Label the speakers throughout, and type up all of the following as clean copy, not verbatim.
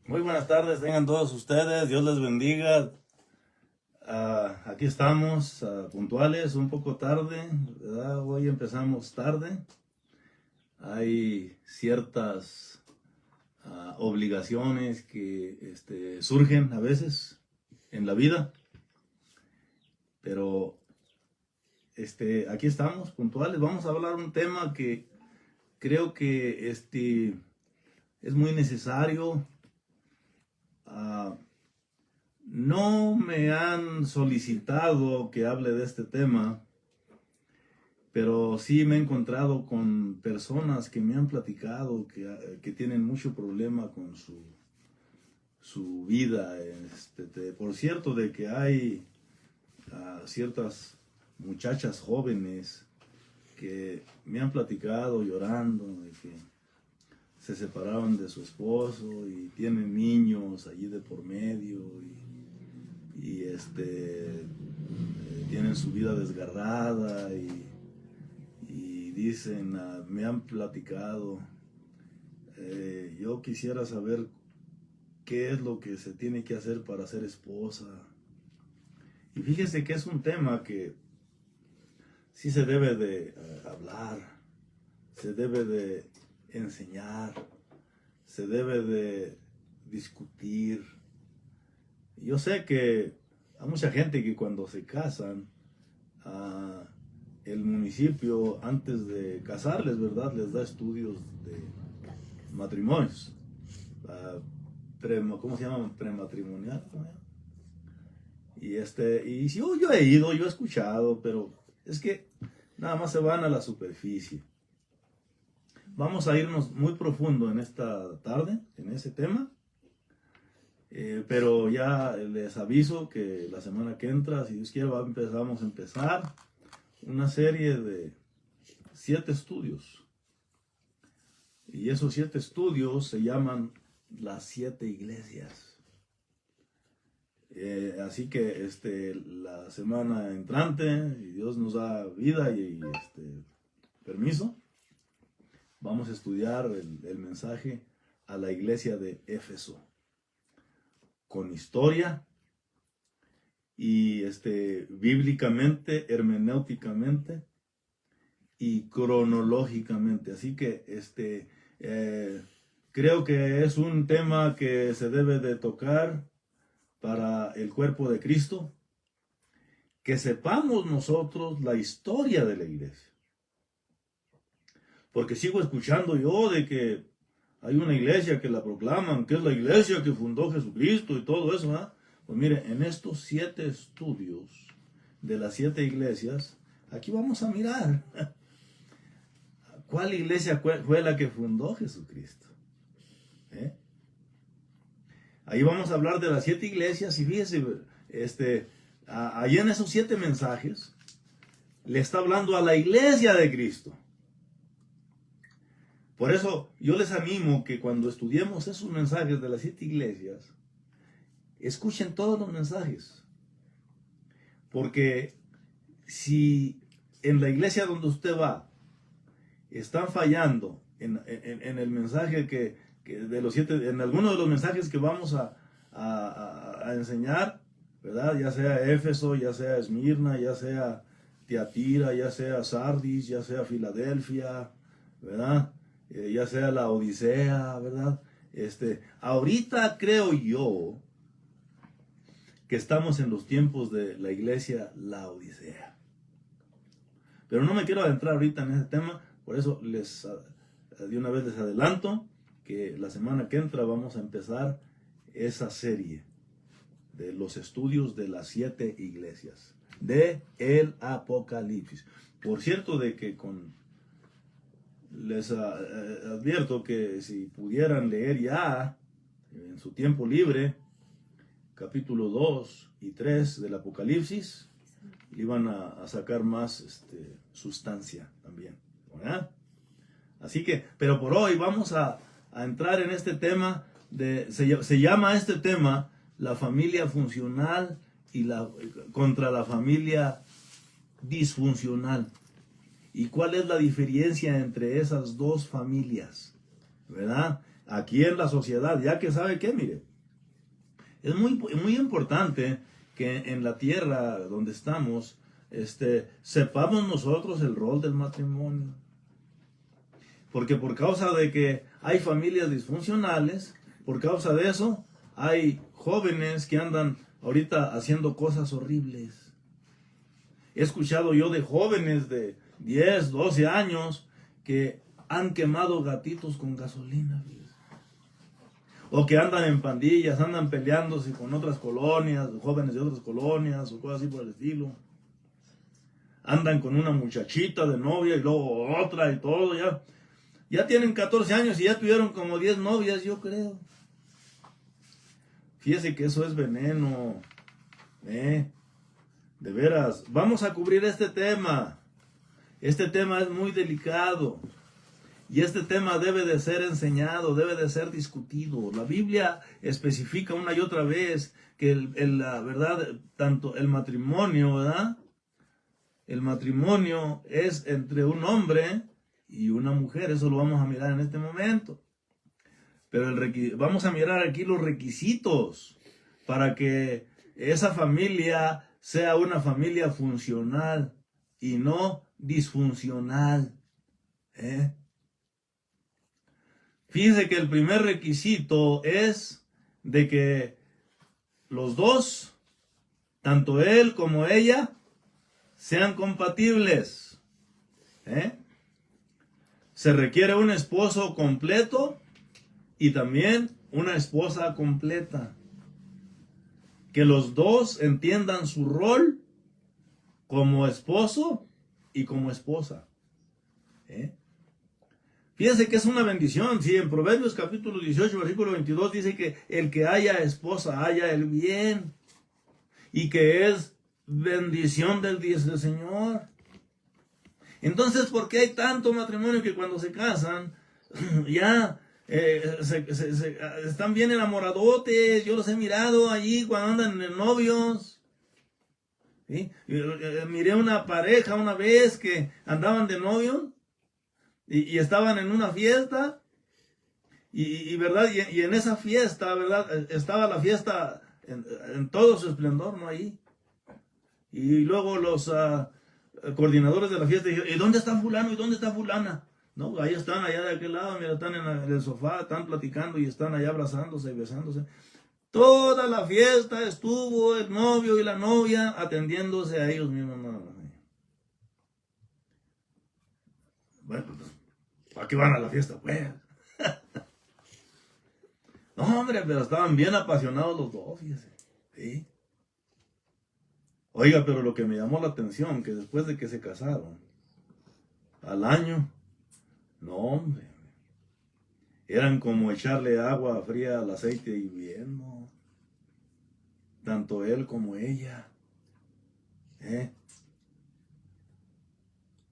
Speaker 1: Muy buenas tardes, tengan todos ustedes, Dios les bendiga. Aquí estamos, puntuales, un poco tarde, ¿verdad? Hoy empezamos tarde. Hay ciertas obligaciones que surgen a veces en la vida, pero aquí estamos, puntuales. Vamos a hablar un tema que creo que es muy necesario. No me han solicitado que hable de este tema, pero sí me he encontrado con personas que me han platicado que tienen mucho problema con su vida. Por cierto, de que hay ciertas muchachas jóvenes que me han platicado llorando de que se separaron de su esposo y tienen niños allí de por medio y tienen su vida desgarrada y dicen, me han platicado, yo quisiera saber qué es lo que se tiene que hacer para ser esposa. Y fíjese que es un tema que sí se debe de hablar, se debe de enseñar, se debe de discutir. Yo sé que hay mucha gente que cuando se casan, el municipio antes de casarles, ¿verdad?, les da estudios de matrimonios, ¿cómo se llama? Prematrimonial. Y yo he ido, yo he escuchado, pero es que nada más se van a la superficie. Vamos a irnos muy profundo en esta tarde, en ese tema. Pero ya les aviso que la semana que entra, si Dios quiere, vamos a empezar una serie de 7 estudios. Y esos 7 estudios se llaman las 7 iglesias. Así que la semana entrante, y Dios nos da vida y permiso, vamos a estudiar el mensaje a la iglesia de Éfeso, con historia y bíblicamente, hermenéuticamente y cronológicamente. Así que creo que es un tema que se debe de tocar para el cuerpo de Cristo, que sepamos nosotros la historia de la iglesia. Porque sigo escuchando yo de que hay una iglesia que la proclaman, que es la iglesia que fundó Jesucristo y todo eso, ¿verdad? Pues mire, en estos 7 estudios de las 7 iglesias, aquí vamos a mirar cuál iglesia fue la que fundó Jesucristo. Ahí vamos a hablar de las 7 iglesias y fíjese, ahí en esos 7 mensajes le está hablando a la iglesia de Cristo. Por eso yo les animo que cuando estudiemos esos mensajes de las 7 iglesias, escuchen todos los mensajes. Porque si en la iglesia donde usted va están fallando en el mensaje de los 7, en alguno de los mensajes que vamos a enseñar, ¿verdad? Ya sea Éfeso, ya sea Esmirna, ya sea Tiatira, ya sea Sardis, ya sea Filadelfia, ¿verdad? Ya sea la Odisea, ¿verdad? Ahorita creo yo que estamos en los tiempos de la iglesia la Odisea. Pero no me quiero adentrar ahorita en ese tema, por eso de una vez les adelanto que la semana que entra vamos a empezar esa serie de los estudios de las 7 iglesias de el Apocalipsis. Por cierto, de que les advierto que si pudieran leer ya en su tiempo libre capítulo 2 y 3 del Apocalipsis, iban a sacar más sustancia también, ¿verdad? Así que, pero por hoy vamos a entrar en este tema se llama este tema la familia funcional y contra la familia disfuncional. ¿Y cuál es la diferencia entre esas dos familias? ¿Verdad? Aquí en la sociedad, ya que sabe que, mire, es muy importante que en la tierra donde estamos, sepamos nosotros el rol del matrimonio. Porque por causa de que hay familias disfuncionales, por causa de eso, hay jóvenes que andan ahorita haciendo cosas horribles. He escuchado yo de jóvenes de 10, 12 años que han quemado gatitos con gasolina. O que andan en pandillas, andan peleándose con otras colonias, jóvenes de otras colonias, o cosas así por el estilo. Andan con una muchachita de novia y luego otra y todo, ya tienen 14 años y ya tuvieron como 10 novias, yo creo. Fíjese que eso es veneno. De veras, vamos a cubrir este tema. Este tema es muy delicado. Y este tema debe de ser enseñado, debe de ser discutido. La Biblia especifica una y otra vez que la verdad, tanto el matrimonio, ¿verdad? El matrimonio es entre un hombre y una mujer. Eso lo vamos a mirar en este momento. Pero vamos a mirar aquí los requisitos para que esa familia sea una familia funcional y no disfuncional. Fíjense que el primer requisito es de que los dos, tanto él como ella, sean compatibles. Se requiere un esposo completo y también una esposa completa. Que los dos entiendan su rol como esposo y como esposa. Fíjense que es una bendición. Si en Proverbios capítulo 18, versículo 22 dice que el que haya esposa haya el bien. Y que es bendición del Señor. Entonces, ¿por qué hay tanto matrimonio que cuando se casan ya están bien enamoradotes? Yo los he mirado allí cuando andan en novios. ¿Sí? Miré una pareja una vez que andaban de novios. Y estaban en una fiesta, ¿verdad? Y en esa fiesta, ¿verdad? Estaba la fiesta en todo su esplendor, ¿no? Ahí. Y luego los coordinadores de la fiesta dijeron, ¿y dónde está fulano? ¿Y dónde está fulana? No, ahí están, allá de aquel lado, mira, están en el sofá, están platicando y están allá abrazándose y besándose. Toda la fiesta estuvo el novio y la novia atendiéndose a ellos mismos, ¿no? Bueno, pues, ¿para qué van a la fiesta? Pues. No, hombre, pero estaban bien apasionados los dos, fíjese. ¿Sí? Oiga, pero lo que me llamó la atención, que después de que se casaron, al año, no, hombre, eran como echarle agua fría al aceite hirviendo. Tanto él como ella.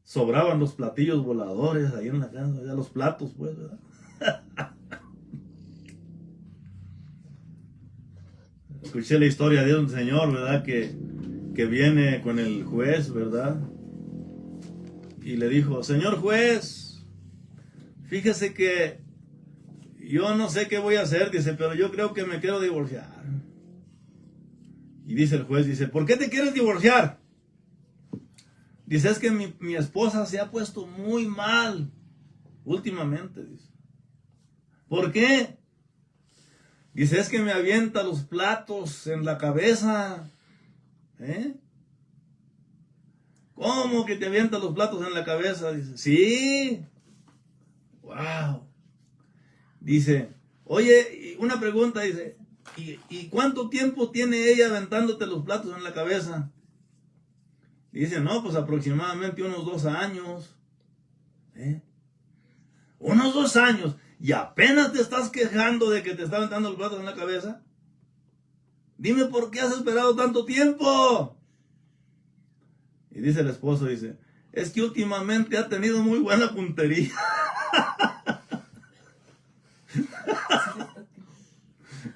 Speaker 1: Sobraban los platillos voladores ahí en la casa, ya los platos, pues, ¿verdad? Escuché la historia de un señor, ¿verdad? Que viene con el juez, ¿verdad? Y le dijo, señor juez, fíjese que yo no sé qué voy a hacer, dice, pero yo creo que me quiero divorciar. Y dice el juez, dice, ¿por qué te quieres divorciar? Dice, es que mi esposa se ha puesto muy mal últimamente, dice. ¿Por qué? Dice, es que me avienta los platos en la cabeza. ¿Cómo que te avienta los platos en la cabeza? Dice, sí. Wow. Dice, oye, una pregunta, dice, ¿y cuánto tiempo tiene ella aventándote los platos en la cabeza? Dice, no, pues aproximadamente unos 2 años. Unos 2 años. Y apenas te estás quejando de que te está aventando los platos en la cabeza. Dime por qué has esperado tanto tiempo. Y dice el esposo, dice, es que últimamente ha tenido muy buena puntería.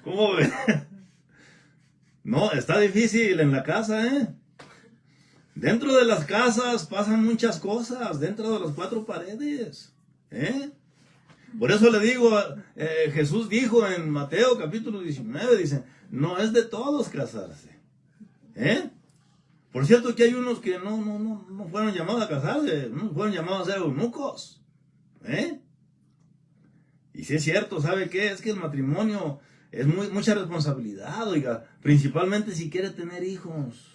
Speaker 1: ¿Cómo ve? No, está difícil en la casa, Dentro de las casas pasan muchas cosas, dentro de las cuatro paredes. Por eso le digo, Jesús dijo en Mateo capítulo 19, dice, no es de todos casarse. Por cierto que hay unos que no fueron llamados a casarse, no fueron llamados a ser eunucos. Y si es cierto, ¿sabe qué? Es que el matrimonio es mucha responsabilidad, oiga, principalmente si quiere tener hijos.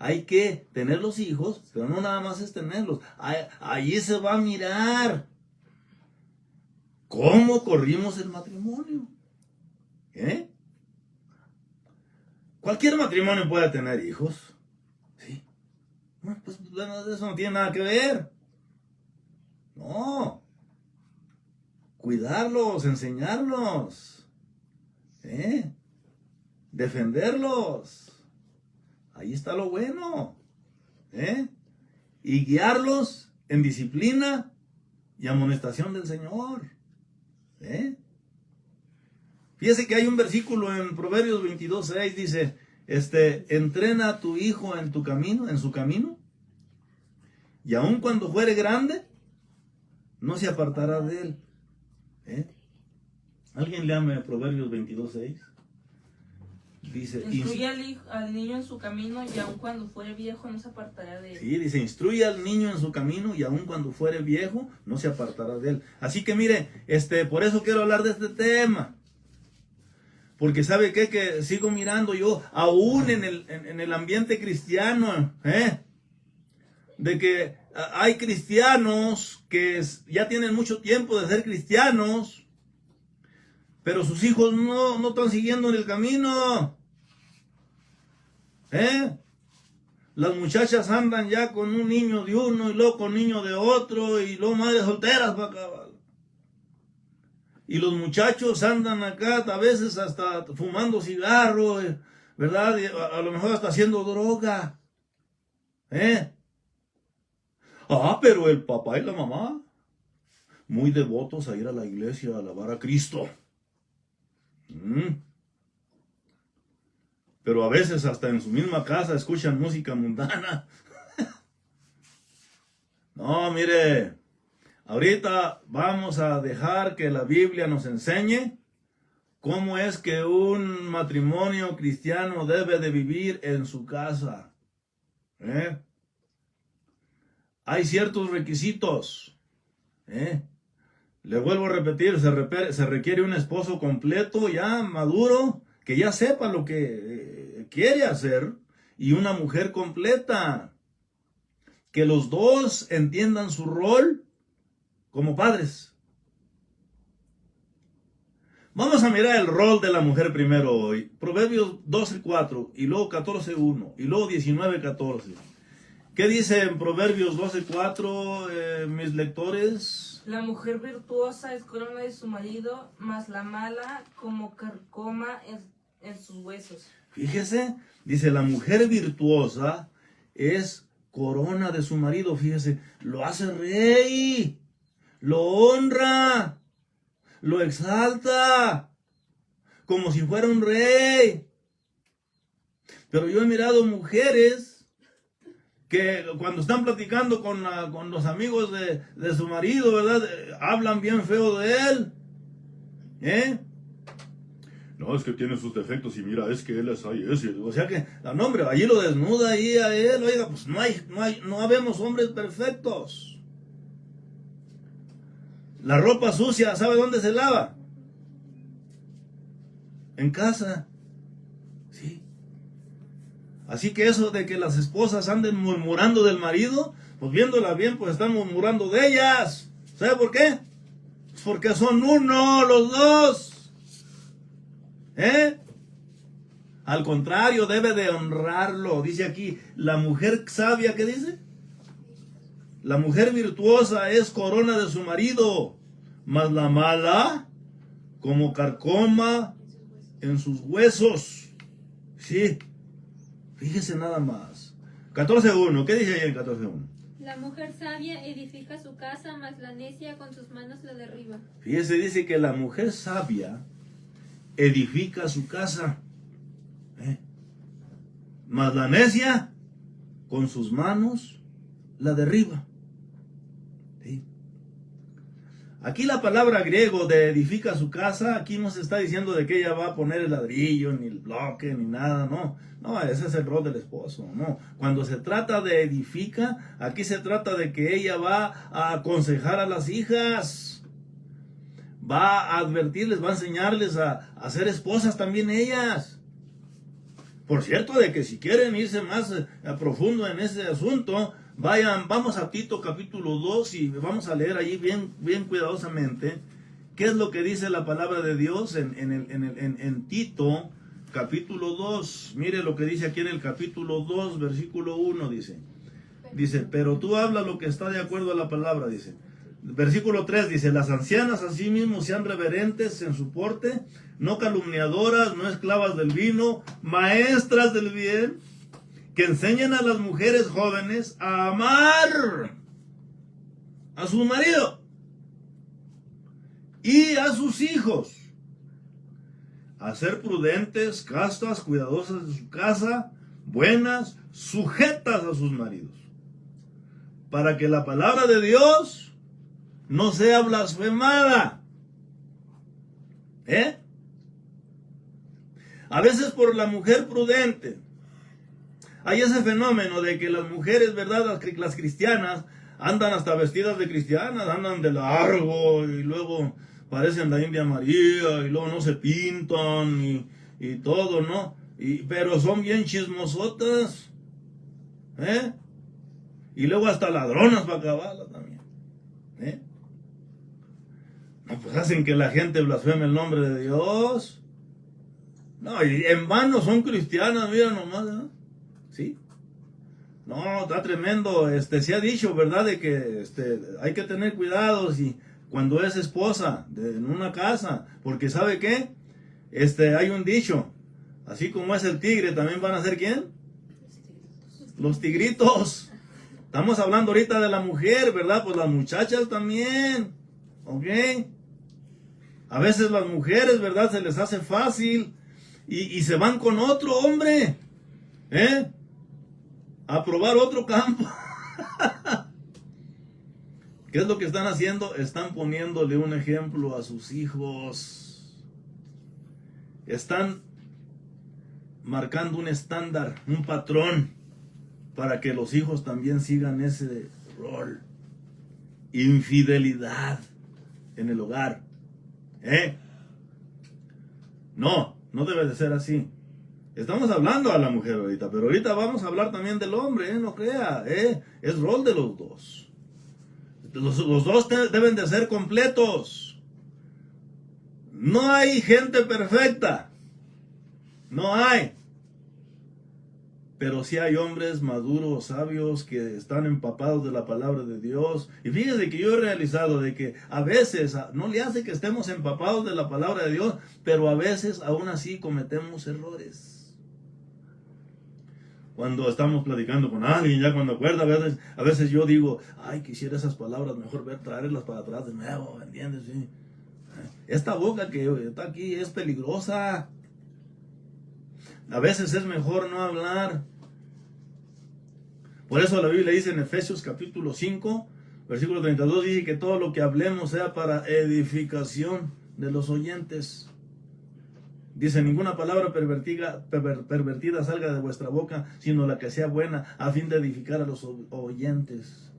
Speaker 1: Hay que tener los hijos, pero no nada más es tenerlos. Allí se va a mirar cómo corrimos el matrimonio. Cualquier matrimonio puede tener hijos. ¿Sí? Bueno, pues eso no tiene nada que ver. No. Cuidarlos, enseñarlos. Defenderlos. Ahí está lo bueno. Y guiarlos en disciplina y amonestación del Señor. Fíjese que hay un versículo en Proverbios 22:6, dice, entrena a tu hijo en su camino, y aun cuando fuere grande, no se apartará de él. ¿Alguien léame Proverbios 22:6? Dice,
Speaker 2: instruye al niño en su camino, y aun cuando fuere viejo no se apartará de él.
Speaker 1: Sí, dice, instruye al niño en su camino, y aun cuando fuere viejo no se apartará de él. Así que mire, por eso quiero hablar de este tema. Porque ¿sabe qué? Que sigo mirando yo, aún en el ambiente cristiano, de que hay cristianos que ya tienen mucho tiempo de ser cristianos, pero sus hijos no están siguiendo en el camino. Las muchachas andan ya con un niño de uno y luego con niño de otro y luego madres solteras para acabar. Y los muchachos andan acá a veces hasta fumando cigarro, ¿verdad? Y a lo mejor hasta haciendo droga. Pero el papá y la mamá, muy devotos a ir a la iglesia a alabar a Cristo. Pero a veces hasta en su misma casa escuchan música mundana. No, mire, ahorita vamos a dejar que la Biblia nos enseñe cómo es que un matrimonio cristiano debe de vivir en su casa. Hay ciertos requisitos. Le vuelvo a repetir, se requiere un esposo completo, ya maduro, que ya sepa lo que quiere hacer, y una mujer completa. Que los dos entiendan su rol como padres. Vamos a mirar el rol de la mujer primero hoy. Proverbios 12:4 y luego 14:1 y luego 19:14. ¿Qué dice en Proverbios 12:4, mis lectores?
Speaker 2: La mujer virtuosa es corona de su marido, mas la mala como carcoma en sus huesos.
Speaker 1: Fíjese, dice la mujer virtuosa es corona de su marido. Fíjese, lo hace rey, lo honra, lo exalta, como si fuera un rey. Pero yo he mirado mujeres que cuando están platicando con los amigos de su marido, ¿verdad? Hablan bien feo de él. No, es que tiene sus defectos y mira, es que él es ahí, ese. O sea que, no hombre, allí lo desnuda ahí a él. Oiga, pues no habemos hombres perfectos. La ropa sucia, ¿sabe dónde se lava? En casa. Sí. Así que eso de que las esposas anden murmurando del marido, pues viéndola bien, pues están murmurando de ellas. ¿Sabe por qué? Pues porque son uno, los dos. Al contrario, debe de honrarlo. Dice aquí, la mujer sabia, ¿qué dice? La mujer virtuosa es corona de su marido, mas la mala como carcoma en sus huesos. Sí, fíjese nada más. 14:1, ¿qué dice ahí en 14:1?
Speaker 3: La mujer sabia edifica su casa, mas la necia con sus manos la derriba.
Speaker 1: Fíjese, dice que la mujer sabia edifica su casa, mas la necia con sus manos la derriba. ¿Sí? Aquí la palabra griego de edifica su casa, aquí no se está diciendo de que ella va a poner el ladrillo, ni el bloque, ni nada, no. No, ese es el rol del esposo, no. Cuando se trata de edifica, aquí se trata de que ella va a aconsejar a las hijas, va a advertirles, va a enseñarles a ser esposas también ellas. Por cierto, de que si quieren irse más a profundo en ese asunto, vamos a Tito capítulo 2 y vamos a leer allí bien cuidadosamente qué es lo que dice la palabra de Dios en Tito capítulo 2. Mire lo que dice aquí en el capítulo 2, versículo 1, dice, pero tú habla lo que está de acuerdo a la palabra, dice. Versículo 3 dice, las ancianas asimismo sean reverentes en su porte, no calumniadoras, no esclavas del vino, maestras del bien, que enseñen a las mujeres jóvenes a amar a su marido y a sus hijos, a ser prudentes, castas, cuidadosas de su casa, buenas, sujetas a sus maridos, para que la palabra de Dios no sea blasfemada. A veces por la mujer prudente hay ese fenómeno de que las mujeres, ¿verdad? Las cristianas andan hasta vestidas de cristianas, andan de largo y luego parecen la India María y luego no se pintan y todo, ¿no? Pero son bien chismosotas, y luego hasta ladronas para acabarla también, No, pues hacen que la gente blasfeme el nombre de Dios. No, y en vano son cristianas, mira nomás, ¿sí? No, está tremendo. Se ha dicho, ¿verdad? De que hay que tener cuidado si cuando es esposa en una casa, porque ¿sabe qué? Hay un dicho, así como es el tigre, también van a ser ¿quién? Los tigritos. Estamos hablando ahorita de la mujer, ¿verdad? Pues las muchachas también, ¿ok? A veces las mujeres, ¿verdad? Se les hace fácil y se van con otro hombre, a probar otro campo. ¿Qué es lo que están haciendo? Están poniéndole un ejemplo a sus hijos. Están marcando un estándar, un patrón, para que los hijos también sigan ese rol. Infidelidad en el hogar. No debe de ser así. Estamos hablando a la mujer ahorita, pero ahorita vamos a hablar también del hombre, no crea, es rol de los dos. Los dos deben de ser completos. No hay gente perfecta, no hay. Pero sí hay hombres maduros, sabios, que están empapados de la palabra de Dios. Y fíjense que yo he realizado de que a veces, no le hace que estemos empapados de la palabra de Dios, pero a veces aún así cometemos errores. Cuando estamos platicando con alguien, ya cuando acuerda, a veces yo digo, ay, quisiera esas palabras, mejor traerlas para atrás de nuevo, ¿me entiendes? ¿Sí? Esta boca que está aquí es peligrosa. A veces es mejor no hablar. Por eso la Biblia dice en Efesios capítulo 5, versículo 32, dice que todo lo que hablemos sea para edificación de los oyentes. Dice, ninguna palabra pervertida salga de vuestra boca, sino la que sea buena, a fin de edificar a los oyentes.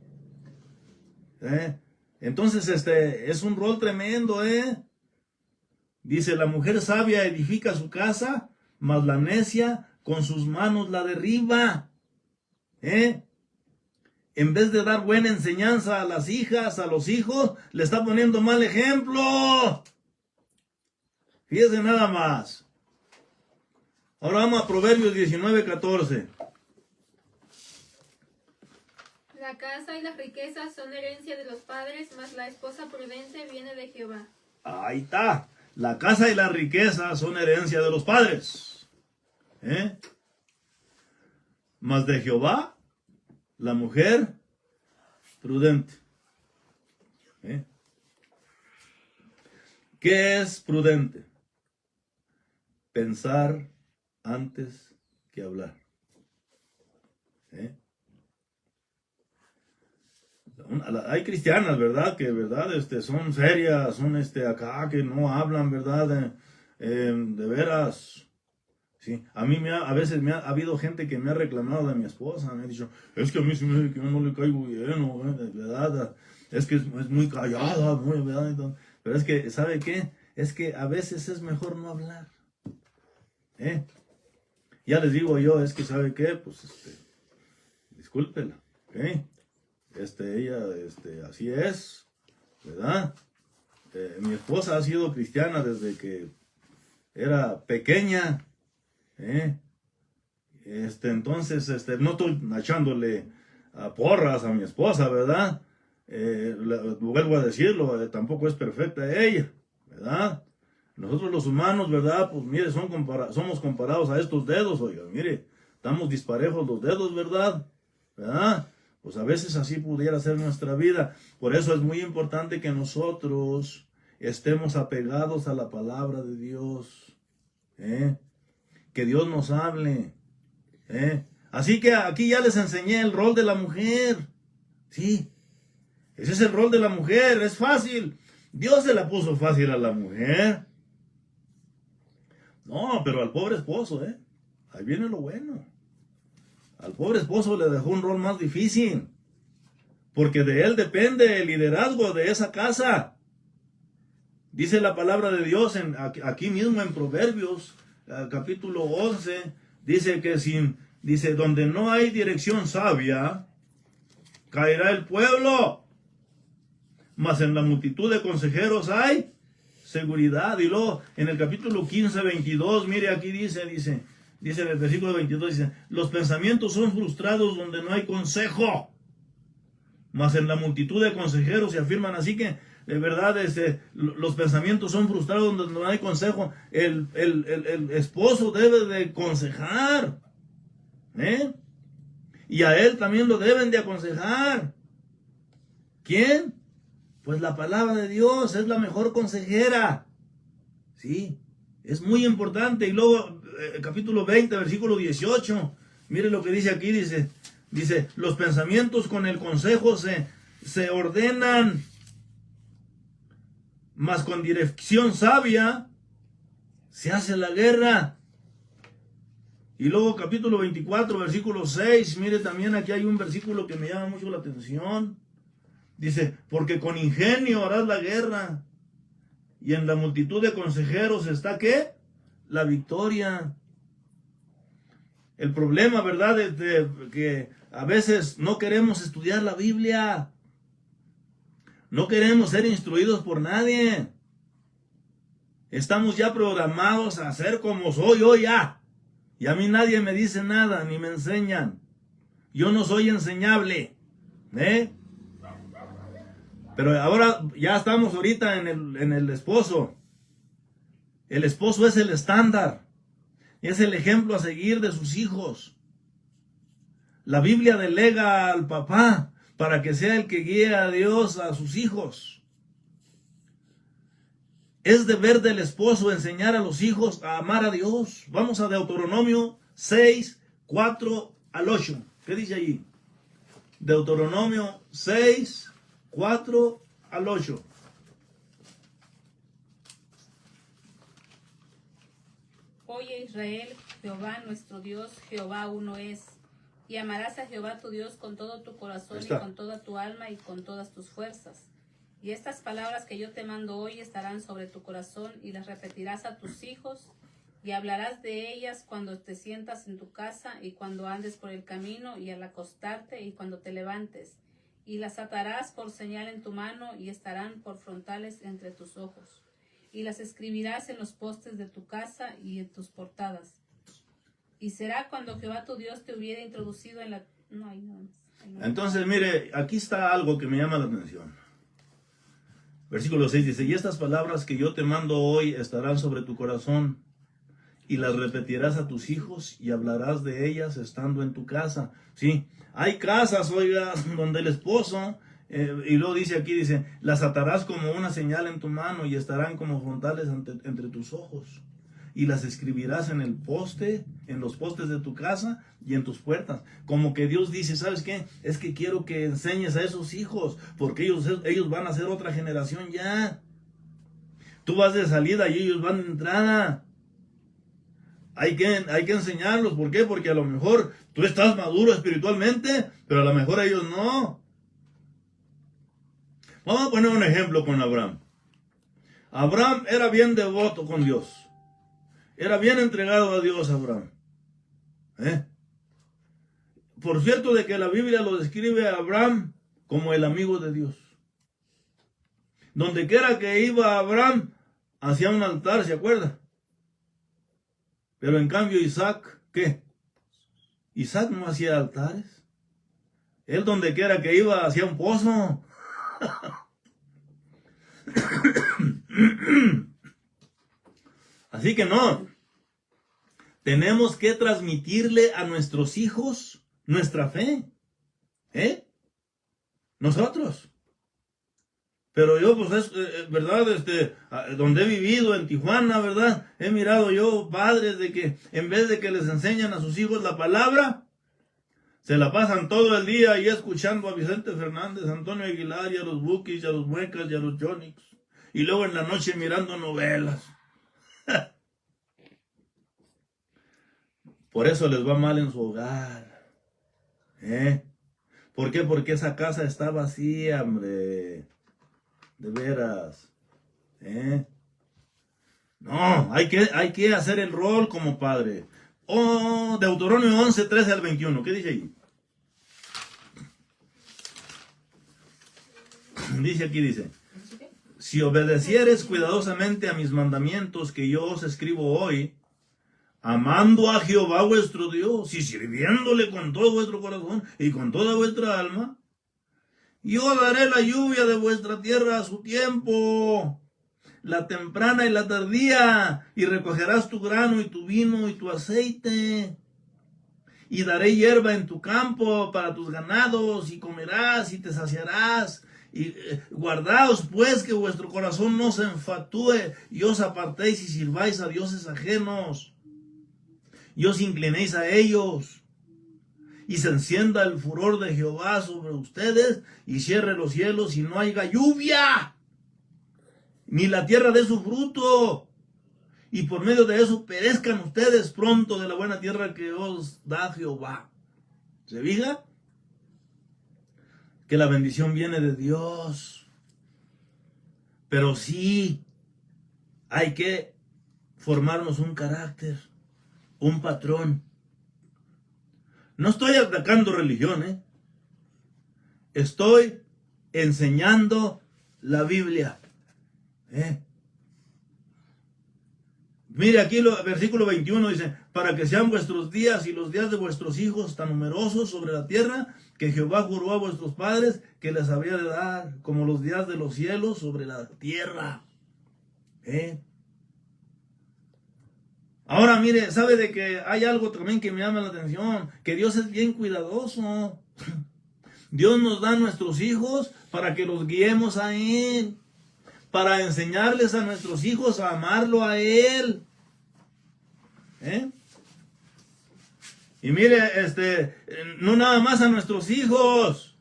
Speaker 1: Entonces, es un rol tremendo, Dice, la mujer sabia edifica su casa, mas la necia con sus manos la derriba. En vez de dar buena enseñanza a las hijas, a los hijos, le está poniendo mal ejemplo. Fíjense nada más. Ahora vamos a Proverbios 19:14.
Speaker 3: La casa y las riquezas son herencia de los padres, mas la esposa prudente viene de Jehová.
Speaker 1: Ahí está. La casa y la riqueza son herencia de los padres. Mas de Jehová, la mujer prudente. ¿Qué es prudente? Pensar antes que hablar. Hay cristianas, ¿verdad? Que, ¿verdad? Son serias, son acá, que no hablan, ¿verdad? De veras. Sí, a mí a veces ha habido gente que me ha reclamado de mi esposa, me ha dicho, es que a mí se me dice que yo no le caigo bien, ¿verdad? Es que es muy callada, muy, ¿verdad? Pero es que, ¿sabe qué? Es que a veces es mejor no hablar. Ya les digo yo, es que, ¿sabe qué? Pues, discúlpela, ¿ok? Ella, así es, ¿verdad? Mi esposa ha sido cristiana desde que era pequeña, entonces, no estoy echándole porras a mi esposa, ¿verdad? Vuelvo a decirlo, tampoco es perfecta ella, ¿verdad? Nosotros los humanos, ¿verdad? Pues mire, somos comparados a estos dedos, oiga, mire, estamos disparejos los dedos, ¿verdad? ¿Verdad? Pues a veces así pudiera ser nuestra vida. Por eso es muy importante que nosotros estemos apegados a la palabra de Dios, que Dios nos hable, Así que aquí ya les enseñé el rol de la mujer, sí, ese es el rol de la mujer, es fácil. Dios se la puso fácil a la mujer. No, pero al pobre esposo, ahí viene lo bueno. Al pobre esposo le dejó un rol más difícil, porque de él depende el liderazgo de esa casa. Dice la palabra de Dios aquí mismo en Proverbios, capítulo 11, dice que donde no hay dirección sabia, caerá el pueblo, mas en la multitud de consejeros hay seguridad. Y luego en el capítulo 15, 22, mire aquí dice en el versículo 22, dice, los pensamientos son frustrados donde no hay consejo, mas en la multitud de consejeros se afirman. Así que, de verdad, los pensamientos son frustrados donde no hay consejo. El esposo debe de aconsejar, y a él también lo deben de aconsejar. ¿Quién? Pues la palabra de Dios es la mejor consejera. Sí, es muy importante. Y luego, capítulo 20, versículo 18, mire lo que dice aquí, dice, los pensamientos con el consejo se ordenan, mas con dirección sabia se hace la guerra. Y luego capítulo 24, versículo 6, mire también aquí hay un versículo que me llama mucho la atención. Dice, porque con ingenio harás la guerra, y en la multitud de consejeros está, ¿qué? La victoria. El problema, ¿verdad?, es que a veces no queremos estudiar la Biblia. No queremos ser instruidos por nadie. Estamos ya programados a ser como soy yo ya. Y a mí nadie me dice nada, ni me enseñan. Yo no soy enseñable. Pero ahora ya estamos ahorita en el esposo. El esposo es el estándar. Es el ejemplo a seguir de sus hijos. La Biblia delega al papá para que sea el que guíe a Dios a sus hijos. Es deber del esposo enseñar a los hijos a amar a Dios. Vamos a Deuteronomio 6, 4 al 8. ¿Qué dice allí? Deuteronomio 6, 4 al 8.
Speaker 4: Oye Israel, Jehová nuestro Dios, Jehová uno es. Y amarás a Jehová tu Dios con todo tu corazón y con toda tu alma y con todas tus fuerzas. Y estas palabras que yo te mando hoy estarán sobre tu corazón y las repetirás a tus hijos y hablarás de ellas cuando te sientas en tu casa y cuando andes por el camino y al acostarte y cuando te levantes. Y las atarás por señal en tu mano y estarán por frontales entre tus ojos. Y las escribirás en los postes de tu casa y en tus portadas. Y será cuando Jehová tu Dios te hubiera introducido en la... No hay nada más.
Speaker 1: Entonces, mire, aquí está algo que me llama la atención. Versículo 6 dice, y estas palabras que yo te mando hoy estarán sobre tu corazón, y las repetirás a tus hijos, y hablarás de ellas estando en tu casa. Sí, hay casas, oiga, donde el esposo, y luego dice aquí, dice, las atarás como una señal en tu mano, y estarán como frontales entre tus ojos. y las escribirás en el poste, en los postes de tu casa y en tus puertas. Como que Dios dice, ¿sabes qué? Es que quiero que enseñes a esos hijos, porque ellos van a ser otra generación ya. Tú vas de salida y ellos van de entrada. Hay que enseñarlos. ¿Por qué? Porque a lo mejor tú estás maduro espiritualmente, pero a lo mejor ellos no. Vamos a poner un ejemplo con Abraham. Abraham era bien devoto con Dios. Era bien entregado a Dios, Abraham. Por cierto de que la Biblia lo describe a Abraham como el amigo de Dios. Donde quiera que iba Abraham, hacía un altar, ¿se acuerda? Pero en cambio Isaac, ¿qué? Isaac no hacía altares. Él donde quiera que iba, hacía un pozo. Así que no. Tenemos que transmitirle a nuestros hijos nuestra fe. Nosotros. Pero yo, pues, verdad, donde he vivido, en Tijuana, verdad, he mirado yo padres de que en vez de que les enseñan a sus hijos la palabra, se la pasan todo el día ahí escuchando a Vicente Fernández, a Antonio Aguilar, y a los Bukis, y a los Muecas, y a los Jonix. Y luego en la noche mirando novelas. Por eso les va mal en su hogar. ¿Por qué? Porque esa casa está vacía, hombre. De veras. No, hay que hacer el rol como padre. Deuteronomio 11, 13 al 21. ¿Qué dice ahí? Dice, si obedecieres cuidadosamente a mis mandamientos que yo os escribo hoy, amando a Jehová vuestro Dios y sirviéndole con todo vuestro corazón y con toda vuestra alma, yo daré la lluvia de vuestra tierra a su tiempo, la temprana y la tardía, y recogerás tu grano y tu vino y tu aceite. Y daré hierba en tu campo para tus ganados, y comerás y te saciarás. Y guardaos pues que vuestro corazón no se enfatúe, y os apartéis y sirváis a dioses ajenos, y os inclinéis a ellos. Y se encienda el furor de Jehová sobre ustedes, y cierre los cielos y no haya lluvia, ni la tierra dé su fruto, y por medio de eso perezcan ustedes pronto de la buena tierra que os da Jehová. ¿Se fija? Que la bendición viene de Dios. Pero sí, hay que formarnos un carácter, un patrón. No estoy atacando religión, Estoy enseñando la Biblia. Mire aquí el versículo 21 dice, para que sean vuestros días y los días de vuestros hijos tan numerosos sobre la tierra, que Jehová juró a vuestros padres que les había de dar, como los días de los cielos sobre la tierra. Ahora mire, sabe de que hay algo también que me llama la atención, que Dios es bien cuidadoso. Dios nos da a nuestros hijos para que los guiemos a Él, para enseñarles a nuestros hijos a amarlo a Él. Y mire, no nada más a nuestros hijos.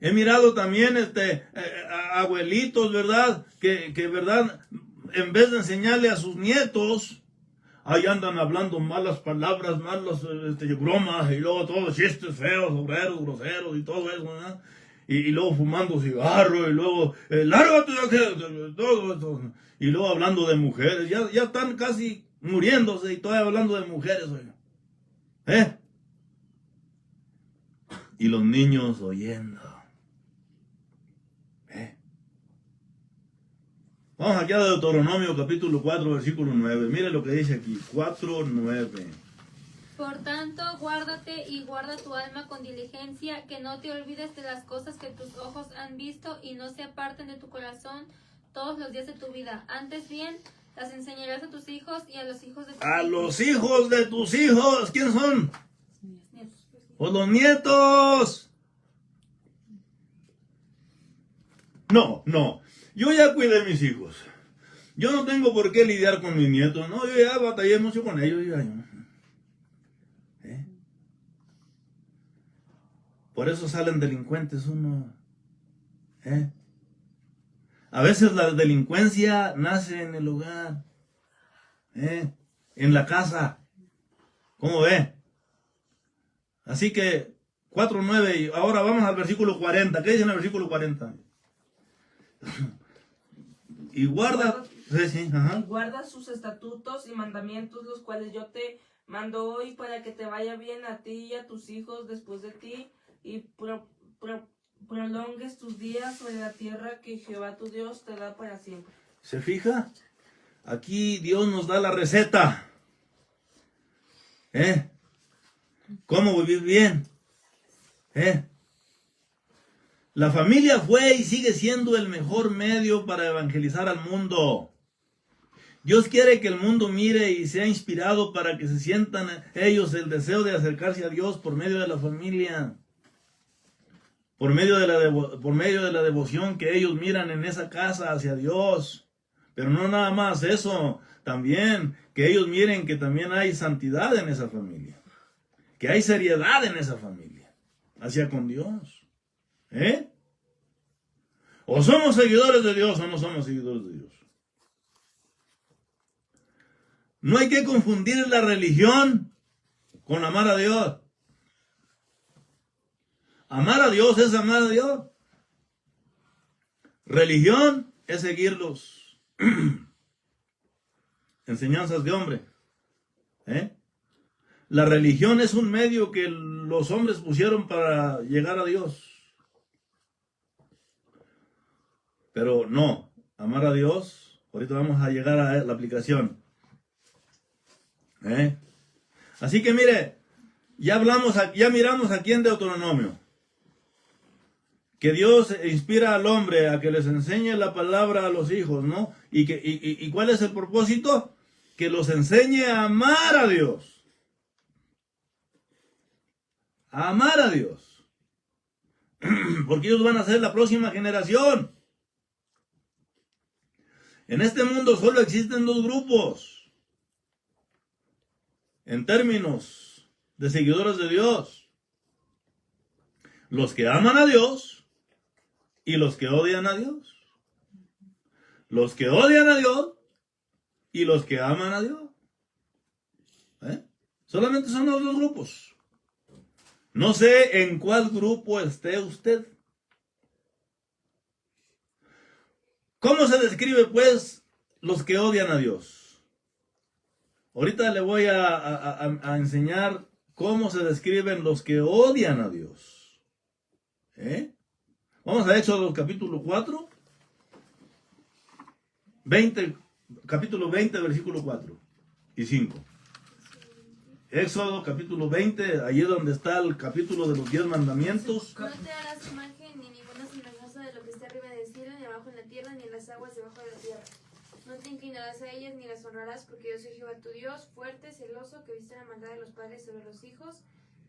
Speaker 1: He mirado también a abuelitos, ¿verdad? Que verdad, en vez de enseñarle a sus nietos, ahí andan hablando malas palabras, malas bromas, y luego todos chistes feos, obreros, groseros y todo eso, ¿verdad? Y luego fumando cigarro, y luego, lárgate de aquí, todo esto. Y luego hablando de mujeres, ya están casi muriéndose y todavía hablando de mujeres, oiga. Y los niños oyendo. Vamos aquí a Deuteronomio capítulo 4, versículo 9. Mire lo que dice aquí, 4:9.
Speaker 3: Por tanto, guárdate y guarda tu alma con diligencia, que no te olvides de las cosas que tus ojos han visto y no se aparten de tu corazón todos los días de tu vida. Antes bien, las enseñarás a tus hijos y a los hijos de tus hijos.
Speaker 1: A los hijos de tus hijos, ¿quiénes son? Pues los nietos. No, yo ya cuidé a mis hijos. Yo no tengo por qué lidiar con mis nietos, no, yo ya batallé mucho con ellos. Por eso salen delincuentes uno. A veces la delincuencia nace en el hogar, en la casa. ¿Cómo ve? Así que 4:9, y ahora vamos al versículo 40. ¿Qué dice en el versículo 40? Y guarda, sí, ajá.
Speaker 2: Y guarda sus estatutos y mandamientos, los cuales yo te mando hoy, para que te vaya bien a ti y a tus hijos después de ti, y prolongues tus días sobre la tierra que Jehová tu Dios te da para siempre.
Speaker 1: ¿Se fija? Aquí Dios nos da la receta. ¿Cómo vivir bien? La familia fue y sigue siendo el mejor medio para evangelizar al mundo. Dios quiere que el mundo mire y sea inspirado para que se sientan ellos el deseo de acercarse a Dios por medio de la familia. Por medio de la devoción que ellos miran en esa casa hacia Dios. Pero no nada más eso, también que ellos miren que también hay santidad en esa familia. Que hay seriedad en esa familia, hacia con Dios. O somos seguidores de Dios o no somos seguidores de Dios. No hay que confundir la religión con amar a Dios. Amar a Dios es amar a Dios. Religión es seguir los enseñanzas de hombre. La religión es un medio que los hombres pusieron para llegar a Dios. Pero no, amar a Dios, ahorita vamos a llegar a la aplicación. Así que mire, ya miramos aquí en Deuteronomio que Dios inspira al hombre a que les enseñe la palabra a los hijos, ¿no? ¿Y cuál es el propósito? Que los enseñe a amar a Dios. A amar a Dios. Porque ellos van a ser la próxima generación. En este mundo solo existen dos grupos en términos de seguidores de Dios: los que aman a Dios y los que odian a Dios. Los que odian a Dios y los que aman a Dios. Solamente son los dos grupos. No sé en cuál grupo esté usted. ¿Cómo se describe, pues, los que odian a Dios? Ahorita le voy a enseñar cómo se describen los que odian a Dios. Vamos a Éxodo capítulo 4, capítulo 20, versículo 4 y 5. Éxodo capítulo 20, allí es donde está el capítulo de los 10 mandamientos.
Speaker 5: No te harás imagen ni ninguna semejanza de lo que está arriba del cielo, ni abajo en la tierra, ni en las aguas debajo de la tierra. No te inclinarás a ellas ni las honrarás, porque yo soy Jehová tu Dios, fuerte, celoso, que viste la maldad de los padres sobre los hijos,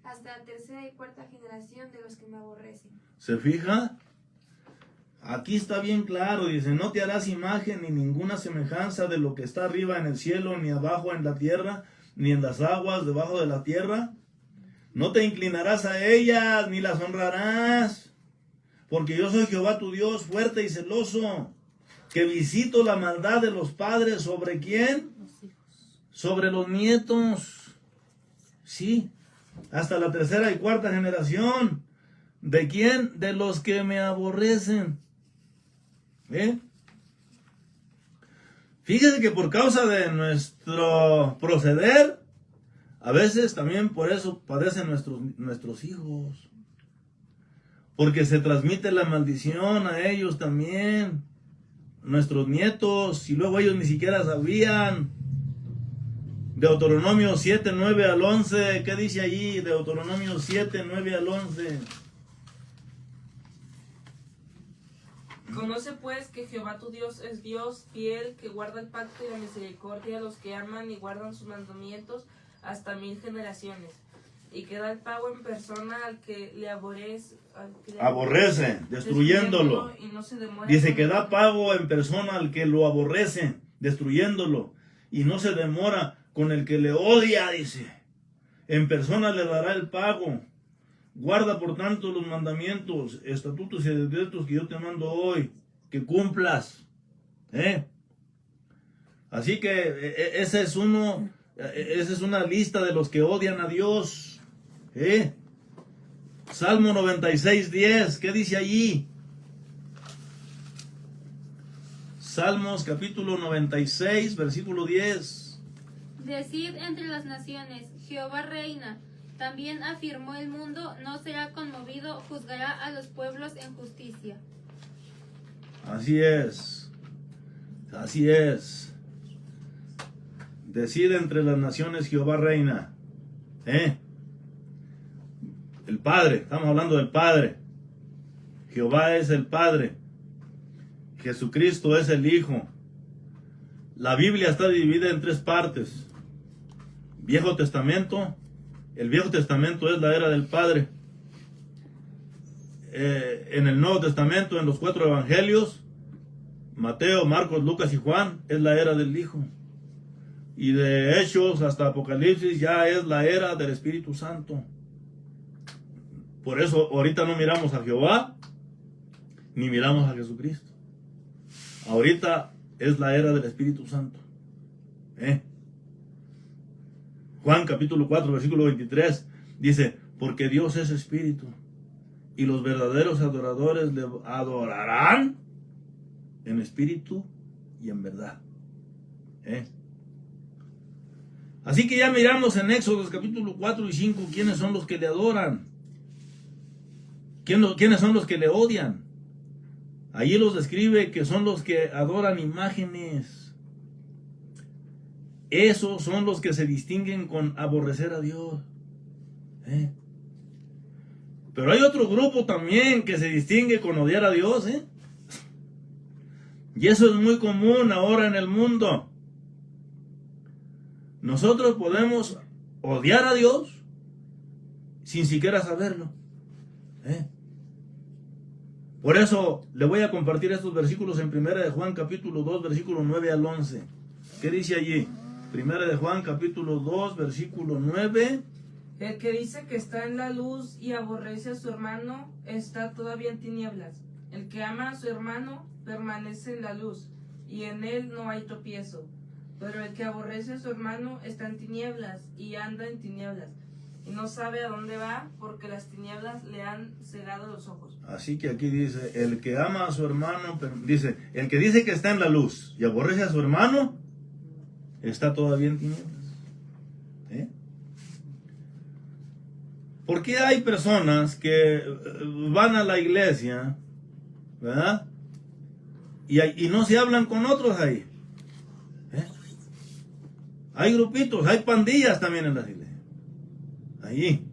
Speaker 5: hasta la tercera y cuarta generación de los que me aborrecen.
Speaker 1: ¿Se fija? Aquí está bien claro, dice: no te harás imagen ni ninguna semejanza de lo que está arriba en el cielo, ni abajo en la tierra, ni en las aguas debajo de la tierra. No te inclinarás a ellas, ni las honrarás, porque yo soy Jehová tu Dios, fuerte y celoso, que visito la maldad de los padres. ¿Sobre quién?
Speaker 4: Los hijos.
Speaker 1: Sobre los nietos. Sí, hasta la tercera y cuarta generación. ¿De quién? De los que me aborrecen. Fíjese que por causa de nuestro proceder, a veces también por eso padecen nuestros hijos. Porque se transmite la maldición a ellos también. Nuestros nietos, y luego ellos ni siquiera sabían. Deuteronomio 7, 9 al 11, ¿qué dice allí? Deuteronomio 7, 9 al 11.
Speaker 2: Conoce pues que Jehová tu Dios es Dios fiel, que guarda el pacto y la misericordia a los que aman y guardan sus mandamientos hasta 1000 generaciones, y que da el pago en persona al que le aborrece, destruyéndolo, y no se demora.
Speaker 1: Dice que da pago en persona al que lo aborrece. destruyéndolo. Y no se demora con el que le odia, dice. En persona le dará el pago. Guarda por tanto los mandamientos, estatutos y decretos que yo te mando hoy, que cumplas. Así que esa es una lista de los que odian a Dios. Salmo 96:10, ¿qué dice allí? Salmos capítulo 96, versículo 10.
Speaker 3: Decid entre las naciones, Jehová reina. También afirmó el mundo, no será conmovido, juzgará a los pueblos en justicia.
Speaker 1: Así es. Así es. Decide entre las naciones, Jehová reina. El Padre, estamos hablando del Padre. Jehová es el Padre. Jesucristo es el Hijo. La Biblia está dividida en 3 partes. Viejo Testamento. El Viejo Testamento es la era del Padre. En el Nuevo Testamento, en los 4 Evangelios, Mateo, Marcos, Lucas y Juan, es la era del Hijo. Y de Hechos hasta Apocalipsis ya es la era del Espíritu Santo. Por eso ahorita no miramos a Jehová, ni miramos a Jesucristo. Ahorita es la era del Espíritu Santo. Juan capítulo 4, versículo 23, dice, porque Dios es Espíritu, y los verdaderos adoradores le adorarán en espíritu y en verdad. Así que ya miramos en Éxodo capítulo 4 y 5 quiénes son los que le adoran, quiénes son los que le odian. Allí los describe que son los que adoran imágenes. Esos son los que se distinguen con aborrecer a Dios. Pero hay otro grupo también que se distingue con odiar a Dios. Y eso es muy común ahora en el mundo. Nosotros podemos odiar a Dios sin siquiera saberlo. Por eso le voy a compartir estos versículos en 1 de Juan capítulo 2, versículo 9 al 11. ¿Qué dice allí? 1 de Juan capítulo 2, versículo 9.
Speaker 2: El que dice que está en la luz y aborrece a su hermano está todavía en tinieblas. El que ama a su hermano permanece en la luz, y en él no hay tropiezo. Pero el que aborrece a su hermano está en tinieblas y anda en tinieblas, y no sabe a dónde va, porque las tinieblas le han cegado los ojos.
Speaker 1: Así que aquí dice, el que ama a su hermano, dice, el que dice que está en la luz y aborrece a su hermano, está todavía en tinieblas. ¿Por qué hay personas que van a la iglesia, ¿verdad? Y no se hablan con otros ahí? Hay grupitos, hay pandillas también en las iglesias. Allí.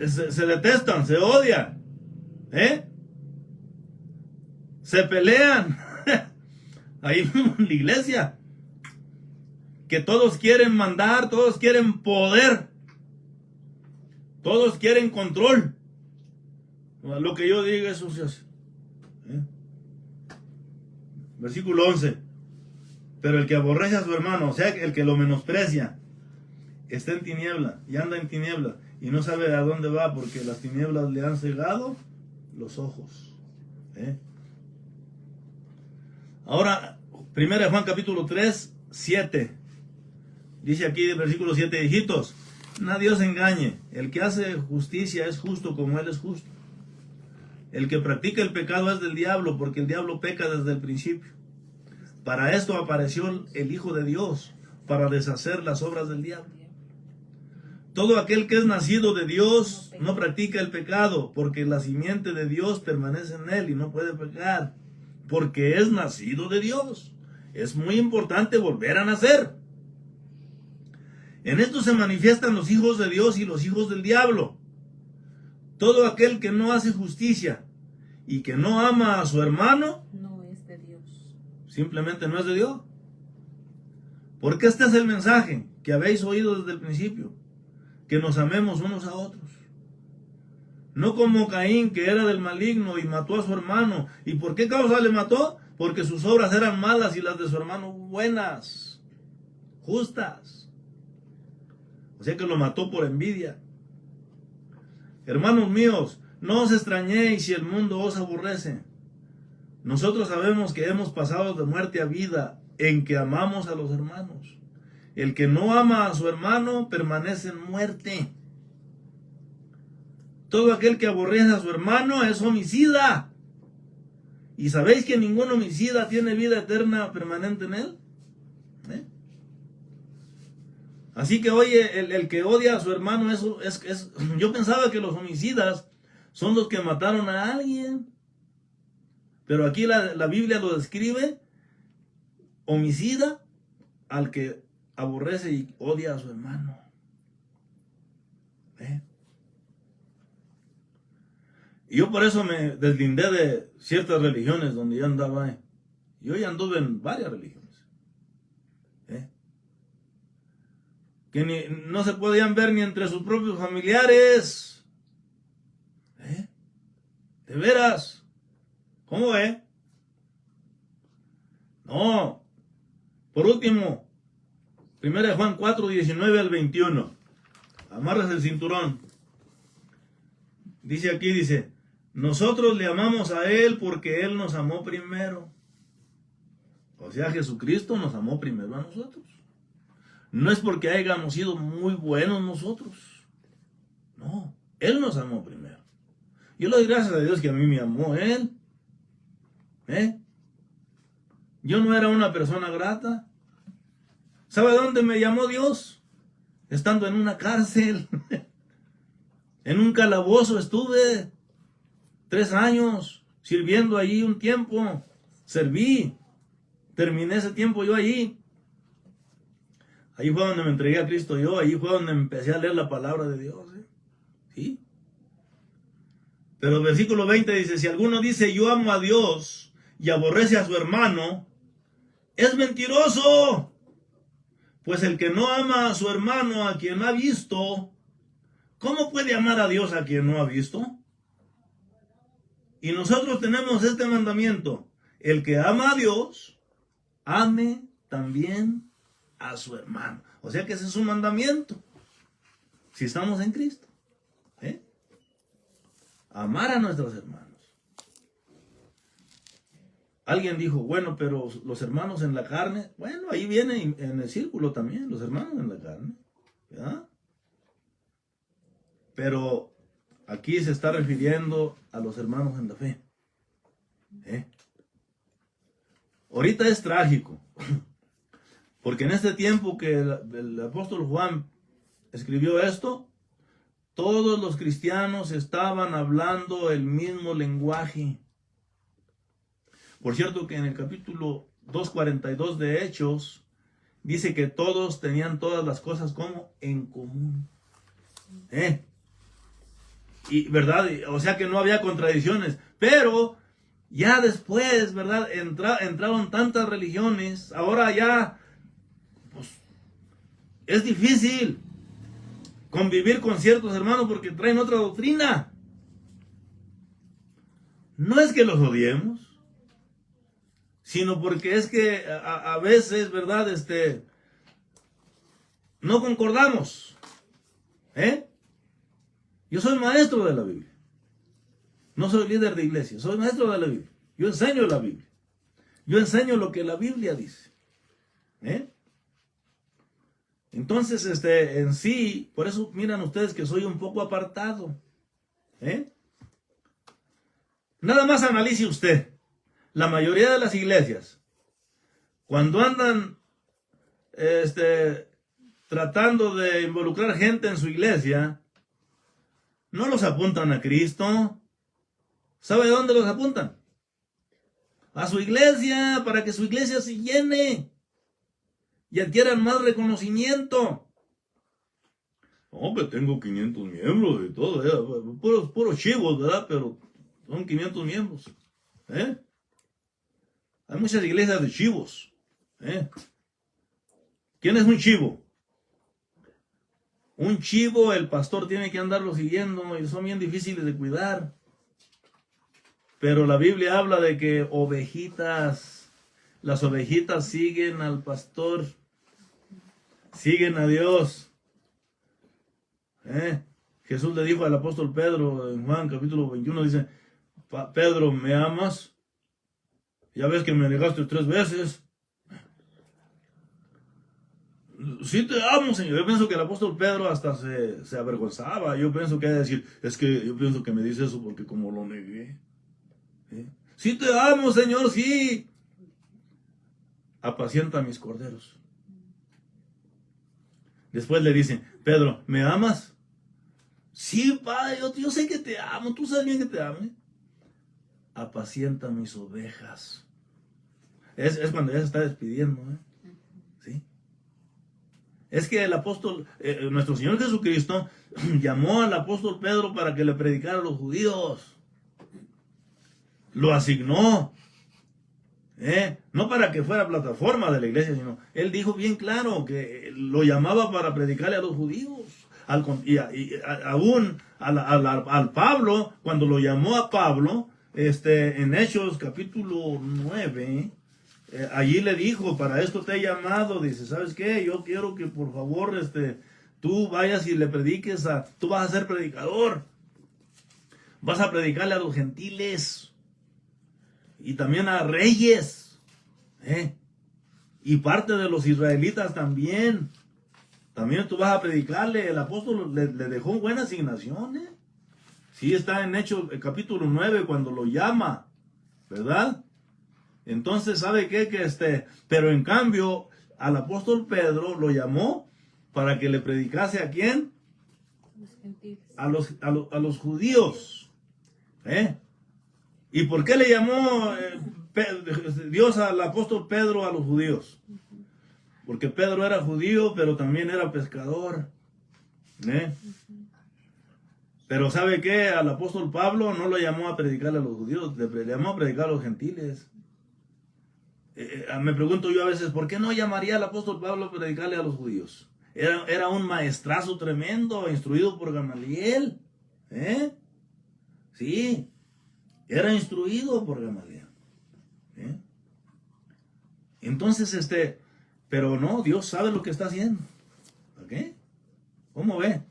Speaker 1: Se detestan, se odian. Se pelean. Ahí mismo en la iglesia. Que todos quieren mandar, todos quieren poder. Todos quieren control. Lo que yo diga, eso se hace. Versículo 11. Pero el que aborrece a su hermano, o sea, el que lo menosprecia, está en tiniebla y anda en tiniebla y no sabe a dónde va porque las tinieblas le han cegado los ojos. Ahora, 1 Juan capítulo 3, 7. Dice aquí el versículo 7, hijitos, nadie os engañe, el que hace justicia es justo como él es justo. El que practica el pecado es del diablo, porque el diablo peca desde el principio. Para esto apareció el Hijo de Dios, para deshacer las obras del diablo. Todo aquel que es nacido de Dios no practica el pecado, porque la simiente de Dios permanece en él y no puede pecar, porque es nacido de Dios. Es muy importante volver a nacer. En esto se manifiestan los hijos de Dios y los hijos del diablo. Todo aquel que no hace justicia y que no ama a su hermano,
Speaker 4: no es de Dios.
Speaker 1: Simplemente no es de Dios. Porque este es el mensaje que habéis oído desde el principio, que nos amemos unos a otros. No como Caín, que era del maligno y mató a su hermano. ¿Y por qué causa le mató? porque sus obras eran malas y las de su hermano buenas, justas. O sea que lo mató por envidia. Hermanos míos, no os extrañéis si el mundo os aborrece. Nosotros sabemos que hemos pasado de muerte a vida en que amamos a los hermanos. El que no ama a su hermano permanece en muerte. Todo aquel que aborrece a su hermano es homicida. ¿Y sabéis que ningún homicida tiene vida eterna permanente en él? Así que oye, el que odia a su hermano, eso es. Yo pensaba que los homicidas son los que mataron a alguien. Pero aquí la Biblia lo describe: homicida al que aborrece y odia a su hermano. Y yo por eso me deslindé de ciertas religiones donde yo andaba. Yo ya anduve en varias religiones. Que no se podían ver ni entre sus propios familiares. ¿De veras? ¿Cómo ve? No. Por último, 1 Juan 4, 19 al 21. Amarras el cinturón. Dice aquí, nosotros le amamos a Él porque Él nos amó primero. O sea, Jesucristo nos amó primero a nosotros. No es porque hayamos sido muy buenos nosotros. No, Él nos amó primero. Yo le doy gracias a Dios que a mí me amó Él. Yo no era una persona grata. ¿Sabe dónde me llamó Dios? Estando en una cárcel. En un calabozo estuve 3 años sirviendo allí un tiempo. Serví. Terminé ese tiempo yo allí. Ahí fue donde me entregué a Cristo yo. Ahí fue donde empecé a leer la palabra de Dios. ¿Sí? Pero el versículo 20 dice, si alguno dice yo amo a Dios y aborrece a su hermano, es mentiroso. Pues el que no ama a su hermano a quien ha visto, ¿cómo puede amar a Dios a quien no ha visto? Y nosotros tenemos este mandamiento: el que ama a Dios, ame también a su hermano. O sea que ese es un mandamiento, si estamos en Cristo. Amar a nuestros hermanos. Alguien dijo, bueno, pero los hermanos en la carne, bueno, ahí viene en el círculo también, los hermanos en la carne, ¿verdad? Pero aquí se está refiriendo a los hermanos en la fe. Ahorita es trágico, porque en este tiempo que el apóstol Juan escribió esto, todos los cristianos estaban hablando el mismo lenguaje. Por cierto que en el capítulo 2:42 de Hechos, dice que todos tenían todas las cosas como en común. Y verdad, o sea que no había contradicciones, pero ya después, verdad, entraron tantas religiones, ahora ya pues, es difícil convivir con ciertos hermanos porque traen otra doctrina. No es que los odiemos, sino porque es que a veces, verdad, no concordamos. Yo soy maestro de la Biblia. No soy líder de iglesia, soy maestro de la Biblia. Yo enseño la Biblia. Yo enseño lo que la Biblia dice. Entonces, en sí, por eso miran ustedes que soy un poco apartado. Nada más analice usted. La mayoría de las iglesias, cuando andan tratando de involucrar gente en su iglesia, no los apuntan a Cristo. ¿Sabe dónde los apuntan? A su iglesia, para que su iglesia se llene y adquieran más reconocimiento. No, que tengo 500 miembros y todo, puros chivos, ¿verdad? Pero son 500 miembros. Hay muchas iglesias de chivos. ¿Quién es un chivo? Un chivo, el pastor tiene que andarlo siguiendo y son bien difíciles de cuidar. Pero la Biblia habla de que ovejitas, las ovejitas siguen al pastor, siguen a Dios. Jesús le dijo al apóstol Pedro en Juan capítulo 21, dice, Pedro, ¿me amas? Ya ves que me negaste 3 veces. Sí te amo, Señor. Yo pienso que el apóstol Pedro hasta se avergonzaba. Yo pienso que hay que decir, es que yo pienso que me dice eso porque como lo negué. Sí te amo, Señor, sí. Apacienta mis corderos. Después le dicen, Pedro, ¿me amas? Sí, Padre, yo sé que te amo. Tú sabes bien que te amo. Apacienta mis ovejas. Es cuando ya se está despidiendo. ¿Sí? Es que el apóstol, nuestro Señor Jesucristo, llamó al apóstol Pedro para que le predicara a los judíos. Lo asignó. No para que fuera plataforma de la iglesia, sino él dijo bien claro que lo llamaba para predicarle a los judíos. Aún al Pablo, cuando lo llamó a Pablo, en Hechos capítulo 9, allí le dijo, para esto te he llamado, dice, ¿sabes qué? Yo quiero que por favor tú vayas y le prediques tú vas a ser predicador, vas a predicarle a los gentiles y también a reyes, y parte de los israelitas también tú vas a predicarle. El apóstol le dejó buena asignación, Sí, está en Hechos capítulo 9 cuando lo llama, ¿verdad? Entonces, ¿sabe qué? Pero en cambio, al apóstol Pedro lo llamó para que le predicase ¿a quién?
Speaker 4: Los gentiles.
Speaker 1: A los judíos. ¿Y por qué le llamó Dios al apóstol Pedro a los judíos? Porque Pedro era judío, pero también era pescador. Pero ¿sabe qué? Al apóstol Pablo no lo llamó a predicarle a los judíos, le llamó a predicar a los gentiles. Me pregunto yo a veces, ¿por qué no llamaría al apóstol Pablo a predicarle a los judíos? Era un maestrazo tremendo, instruido por Gamaliel. Sí, era instruido por Gamaliel. Entonces, pero no, Dios sabe lo que está haciendo. ¿Ok? ¿Cómo ve?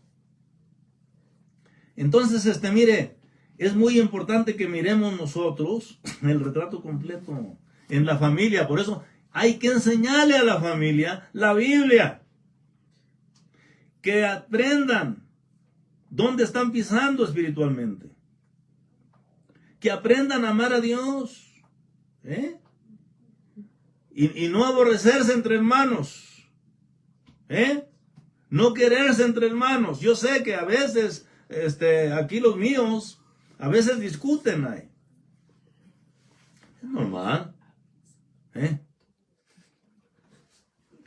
Speaker 1: Entonces, mire, es muy importante que miremos nosotros el retrato completo en la familia. Por eso hay que enseñarle a la familia la Biblia. Que aprendan dónde están pisando espiritualmente. Que aprendan a amar a Dios. Y no aborrecerse entre hermanos. No quererse entre hermanos. Yo sé que a veces, aquí los míos, a veces discuten ahí. Es normal.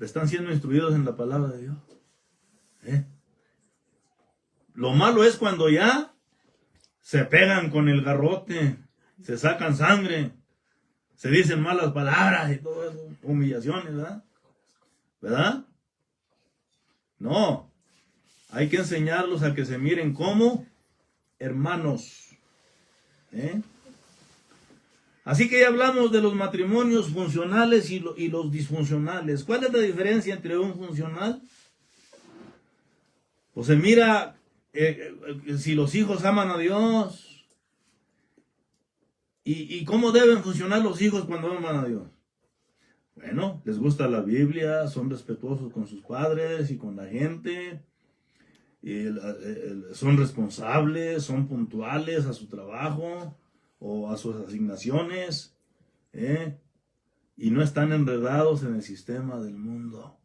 Speaker 1: Están siendo instruidos en la palabra de Dios. Lo malo es cuando ya se pegan con el garrote, se sacan sangre, se dicen malas palabras y todo eso, humillaciones, ¿verdad? No, hay que enseñarlos a que se miren como hermanos. Así que ya hablamos de los matrimonios funcionales y los disfuncionales. ¿Cuál es la diferencia entre un funcional? Pues se mira si los hijos aman a Dios. ¿Y cómo deben funcionar los hijos cuando aman a Dios? Bueno, les gusta la Biblia, son respetuosos con sus padres y con la gente, son responsables, son puntuales a su trabajo o a sus asignaciones, y no están enredados en el sistema del mundo.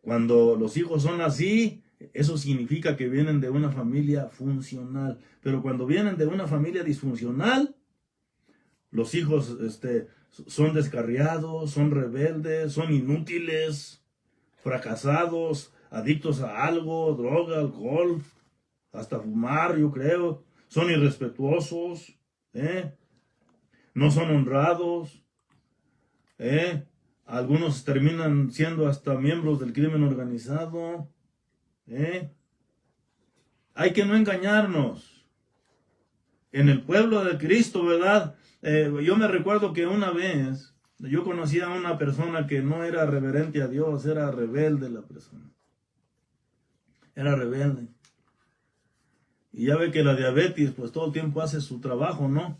Speaker 1: Cuando los hijos son así, eso significa que vienen de una familia funcional. Pero cuando vienen de una familia disfuncional, los hijos son descarriados, son rebeldes, son inútiles, fracasados, adictos a algo, droga, alcohol, hasta fumar, yo creo. Son irrespetuosos, no son honrados, algunos terminan siendo hasta miembros del crimen organizado. Hay que no engañarnos. En el pueblo de Cristo, ¿verdad? Yo me recuerdo que una vez yo conocí a una persona que no era reverente a Dios, era rebelde la persona. Era rebelde. Y ya ve que la diabetes, pues todo el tiempo hace su trabajo, ¿no?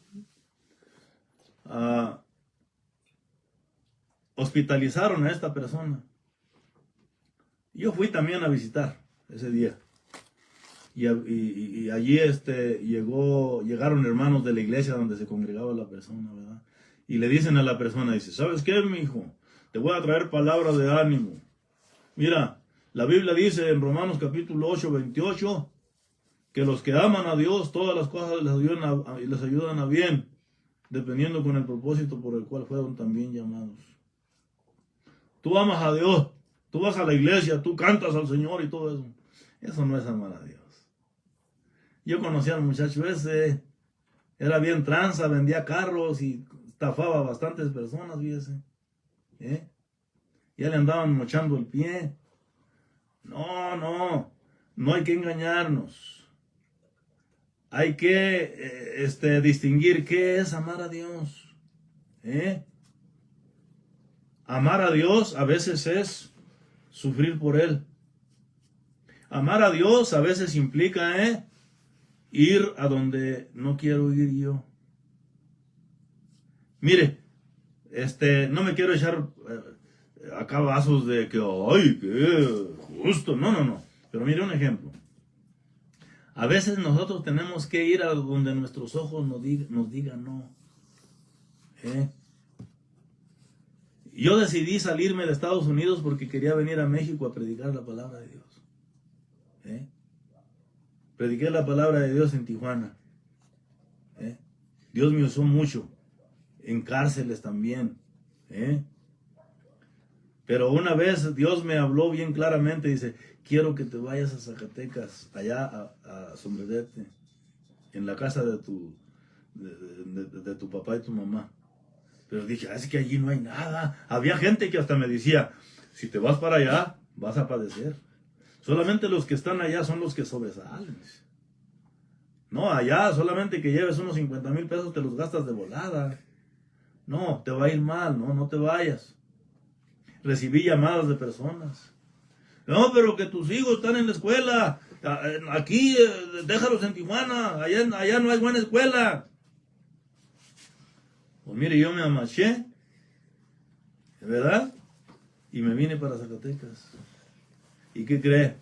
Speaker 1: Hospitalizaron a esta persona. Yo fui también a visitar ese día. Y allí llegaron hermanos de la iglesia donde se congregaba la persona, ¿verdad? Y le dicen a la persona, dice, ¿sabes qué, mi hijo? Te voy a traer palabras de ánimo. Mira, la Biblia dice en Romanos capítulo 8, 28, que los que aman a Dios, todas las cosas les ayudan a bien, dependiendo con el propósito por el cual fueron también llamados. Tú amas a Dios, tú vas a la iglesia, tú cantas al Señor y todo eso. Eso no es amar a Dios. Yo conocí al muchacho ese, era bien tranza, vendía carros y estafaba a bastantes personas, fíjese. Ya le andaban mochando el pie. No hay que engañarnos. Hay que distinguir qué es amar a Dios. Amar a Dios a veces es sufrir por Él. Amar a Dios a veces implica ir a donde no quiero ir yo. Mire, no me quiero echar acá vasos de que, ay, qué justo. No. Pero mire un ejemplo. A veces nosotros tenemos que ir a donde nuestros ojos nos digan no. Yo decidí salirme de Estados Unidos porque quería venir a México a predicar la palabra de Dios. Prediqué la palabra de Dios en Tijuana. Dios me usó mucho. En cárceles también. Pero una vez Dios me habló bien claramente. Dice, quiero que te vayas a Zacatecas, allá a sombrerete, en la casa de tu papá y tu mamá. Pero dije, es que allí no hay nada. Había gente que hasta me decía, si te vas para allá, vas a padecer. Solamente los que están allá son los que sobresalen. No, allá solamente que lleves unos 50,000 pesos te los gastas de volada. No, te va a ir mal, no te vayas. Recibí llamadas de personas. No, pero que tus hijos están en la escuela. Aquí, déjalos en Tijuana. Allá no hay buena escuela. Pues mire, yo me amaché, ¿verdad? Y me vine para Zacatecas. ¿Y qué cree?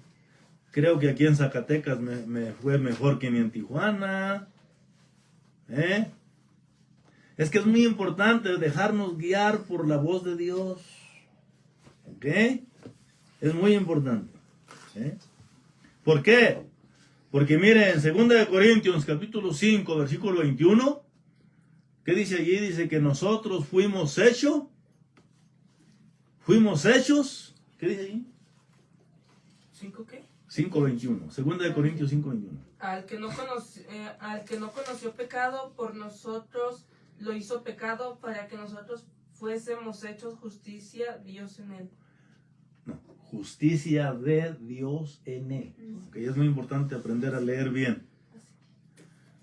Speaker 1: Creo que aquí en Zacatecas me fue mejor que ni en Tijuana. Es que es muy importante dejarnos guiar por la voz de Dios. ¿Ok? Es muy importante. ¿Por qué? Porque mire, en 2 Corintios capítulo 5, versículo 21, ¿qué dice allí? Dice que nosotros fuimos hechos. ¿Qué dice allí?
Speaker 2: ¿5 qué?
Speaker 1: 5:21, 2 Corintios 5:21.
Speaker 2: Al que no conoció pecado, por nosotros lo hizo pecado, para que nosotros fuésemos hechos justicia Dios en él.
Speaker 1: No, justicia de Dios en él. Okay, es muy importante aprender a leer bien.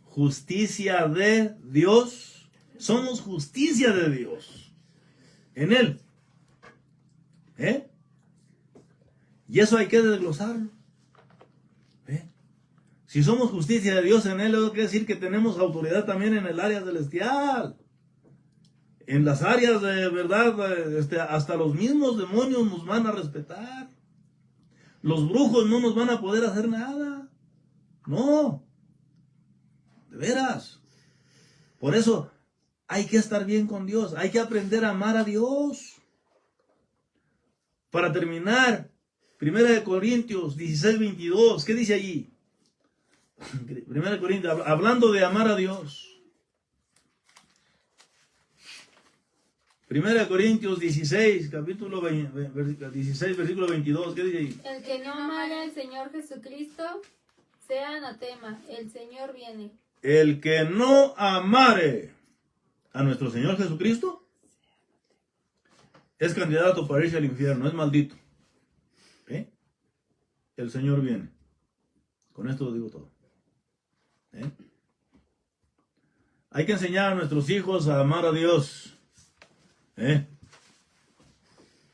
Speaker 1: Justicia de Dios. Somos justicia de Dios en él. Y eso hay que desglosarlo. Si somos justicia de Dios en él, eso quiere decir que tenemos autoridad también en el área celestial. En las áreas de verdad, hasta los mismos demonios nos van a respetar. Los brujos no nos van a poder hacer nada. No. De veras. Por eso hay que estar bien con Dios. Hay que aprender a amar a Dios. Para terminar, 1 Corintios 16:22, ¿qué dice allí? 1 Corintios, hablando de amar a Dios. 1 Corintios 16, capítulo 16, versículo 22, ¿qué dice ahí?
Speaker 3: El que no amara al Señor Jesucristo, sea anatema, el Señor viene.
Speaker 1: El que no amare a nuestro Señor Jesucristo es candidato para irse al infierno, es maldito. El Señor viene. Con esto lo digo todo. ¿Eh? Hay que enseñar a nuestros hijos a amar a Dios. ¿Eh?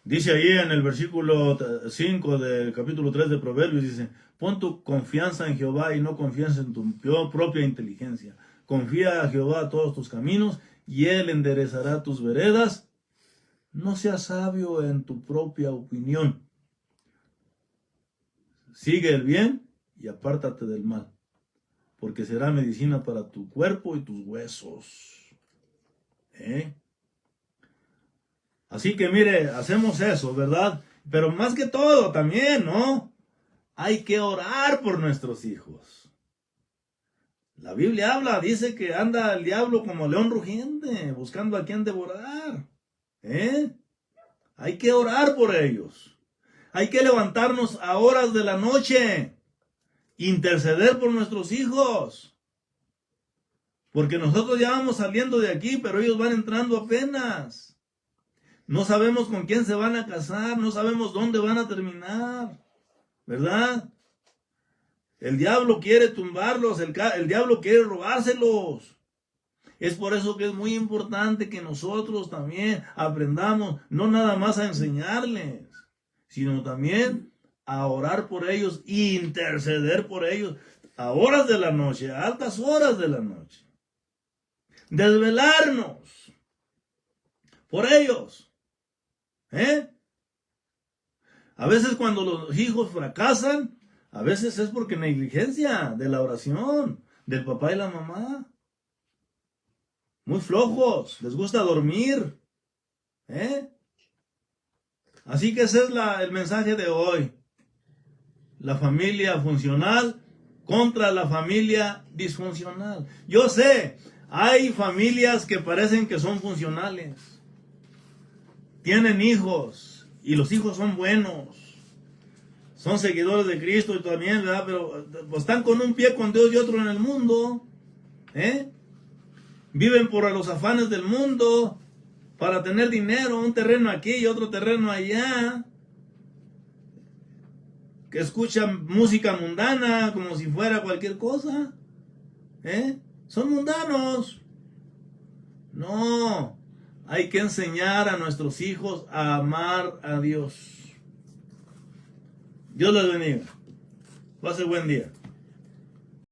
Speaker 1: Dice ahí en el versículo 5 del capítulo 3 de Proverbios, dice, pon tu confianza en Jehová y no confíes en tu propia inteligencia. Confía a Jehová todos tus caminos y Él enderezará tus veredas. No seas sabio en tu propia opinión. Sigue el bien y apártate del mal, porque será medicina para tu cuerpo y tus huesos. ¿Eh? Así que mire, hacemos eso, ¿verdad? Pero más que todo también, ¿no? Hay que orar por nuestros hijos. La Biblia habla, dice que anda el diablo como león rugiente, buscando a quien devorar. ¿Eh? Hay que orar por ellos. Hay que levantarnos a horas de la noche, interceder por nuestros hijos. Porque nosotros ya vamos saliendo de aquí, pero ellos van entrando apenas. No sabemos con quién se van a casar, no sabemos dónde van a terminar, ¿verdad? El diablo quiere tumbarlos, el diablo quiere robárselos. Es por eso que es muy importante que nosotros también aprendamos, no nada más a enseñarles, sino también a orar por ellos e interceder por ellos a horas de la noche, a altas horas de la noche. Desvelarnos por ellos. A veces cuando los hijos fracasan, a veces es porque negligencia de la oración del papá y la mamá. Muy flojos, les gusta dormir. Así que ese es el mensaje de hoy. La familia funcional contra la familia disfuncional. Yo sé, hay familias que parecen que son funcionales. Tienen hijos y los hijos son buenos. Son seguidores de Cristo y también, ¿verdad? Pero pues, están con un pie con Dios y otro en el mundo. Viven por los afanes del mundo para tener dinero, un terreno aquí y otro terreno allá. Que escuchan música mundana como si fuera cualquier cosa. Son mundanos. No. Hay que enseñar a nuestros hijos a amar a Dios. Dios les bendiga. Pase buen día.